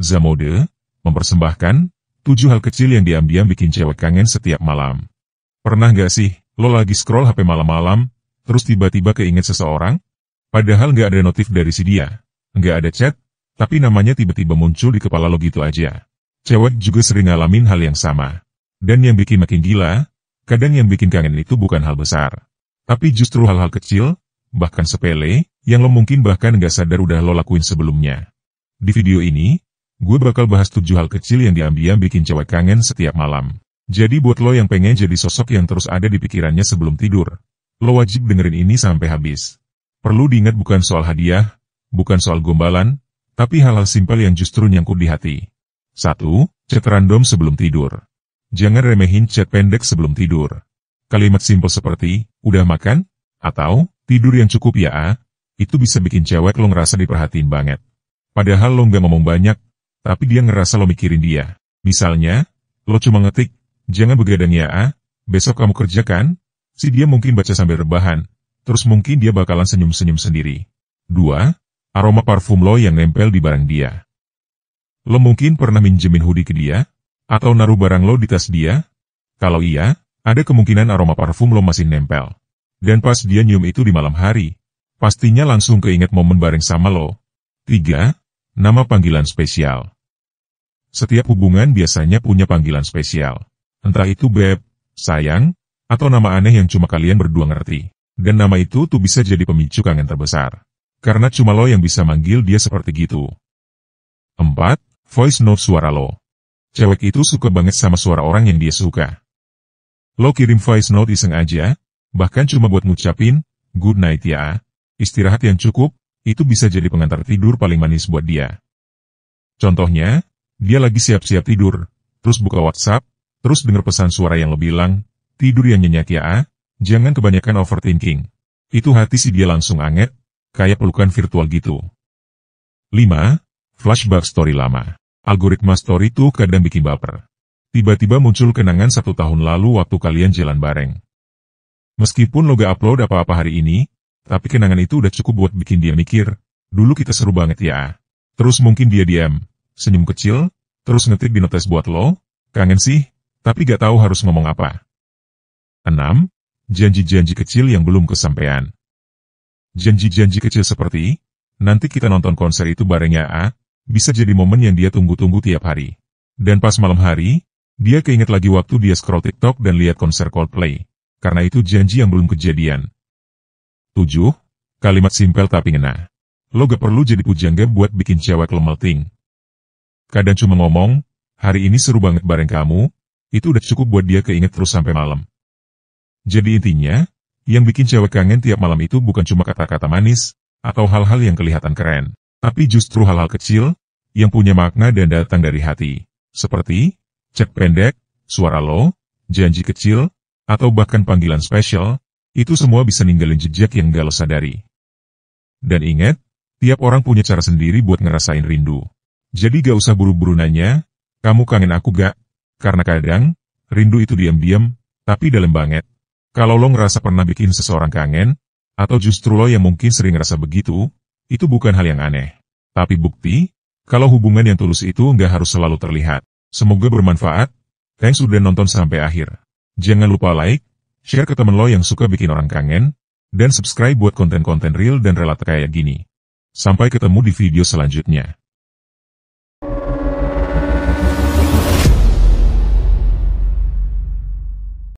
Zamode mempersembahkan 7 hal kecil yang diam-diam bikin cewek kangen setiap malam. Pernah nggak sih, lo lagi scroll HP malam-malam, terus tiba-tiba keinget seseorang? Padahal nggak ada notif dari si dia, nggak ada chat, tapi namanya tiba-tiba muncul di kepala lo gitu aja. Cewek juga sering ngalamin hal yang sama. Dan yang bikin makin gila, kadang yang bikin kangen itu bukan hal besar, tapi justru hal-hal kecil, bahkan sepele, yang lo mungkin bahkan nggak sadar udah lo lakuin sebelumnya. Di video ini, gue bakal bahas 7 hal kecil yang diam-diam bikin cewek kangen setiap malam. Jadi buat lo yang pengen jadi sosok yang terus ada di pikirannya sebelum tidur, lo wajib dengerin ini sampai habis. Perlu diingat bukan soal hadiah, bukan soal gombalan, tapi hal-hal simpel yang justru nyangkut di hati. 1. Chat random sebelum tidur. Jangan remehin chat pendek sebelum tidur. Kalimat simpel seperti, udah makan? Atau, tidur yang cukup ya, itu bisa bikin cewek lo ngerasa diperhatiin banget. Padahal lo nggak ngomong banyak, tapi dia ngerasa lo mikirin dia. Misalnya, lo cuma ngetik, jangan begadang ya, besok kamu kerjakan. Si dia mungkin baca sambil rebahan, terus mungkin dia bakalan senyum-senyum sendiri. 2. Aroma parfum lo yang nempel di barang dia. Lo mungkin pernah minjemin hoodie ke dia, atau naruh barang lo di tas dia? Kalau iya, ada kemungkinan aroma parfum lo masih nempel. Dan pas dia nyium itu di malam hari, pastinya langsung keinget momen bareng sama lo. 3. Nama panggilan spesial. Setiap hubungan biasanya punya panggilan spesial. Entah itu beb, sayang, atau nama aneh yang cuma kalian berdua ngerti. Dan nama itu tuh bisa jadi pemicu kangen terbesar. Karena cuma lo yang bisa manggil dia seperti gitu. 4. Voice note suara lo. Cewek itu suka banget sama suara orang yang dia suka. Lo kirim voice note iseng aja, bahkan cuma buat ngucapin, good night ya, istirahat yang cukup, itu bisa jadi pengantar tidur paling manis buat dia. Contohnya, dia lagi siap-siap tidur, terus buka WhatsApp, terus denger pesan suara yang lo bilang, tidur yang nyenyak ya, jangan kebanyakan overthinking. Itu hati si dia langsung anget, kayak pelukan virtual gitu. 5. Flashback story lama. Algoritma story tuh kadang bikin baper. Tiba-tiba muncul kenangan 1 tahun lalu waktu kalian jalan bareng. Meskipun lo gak upload apa-apa hari ini, tapi kenangan itu udah cukup buat bikin dia mikir, dulu kita seru banget ya. Terus mungkin dia diam, senyum kecil, terus ngetik di notes buat lo, kangen sih, tapi gak tahu harus ngomong apa. 6. Janji-janji kecil yang belum kesampaian. Janji-janji kecil seperti, nanti kita nonton konser itu bareng ya, bisa jadi momen yang dia tunggu-tunggu tiap hari. Dan pas malam hari, dia keinget lagi waktu dia scroll TikTok dan lihat konser Coldplay, karena itu janji yang belum kejadian. 7. Kalimat simpel tapi ngena. Lo gak perlu jadi pujangga buat bikin cewek lo melting. Kadang cuma ngomong, hari ini seru banget bareng kamu, itu udah cukup buat dia keinget terus sampai malam. Jadi intinya, yang bikin cewek kangen tiap malam itu bukan cuma kata-kata manis, atau hal-hal yang kelihatan keren, tapi justru hal-hal kecil, yang punya makna dan datang dari hati. Seperti, chat pendek, suara lo, janji kecil, atau bahkan panggilan spesial, itu semua bisa ninggalin jejak yang gak lo sadari. Dan ingat, tiap orang punya cara sendiri buat ngerasain rindu. Jadi gak usah buru-buru nanya, kamu kangen aku gak? Karena kadang, rindu itu diam-diam, tapi dalam banget. Kalau lo ngerasa pernah bikin seseorang kangen, atau justru lo yang mungkin sering ngerasa begitu, itu bukan hal yang aneh. Tapi bukti, kalau hubungan yang tulus itu nggak harus selalu terlihat. Semoga bermanfaat. Thanks udah nonton sampai akhir. Jangan lupa like, share ke temen lo yang suka bikin orang kangen, dan subscribe buat konten-konten real dan relate kayak gini. Sampai ketemu di video selanjutnya.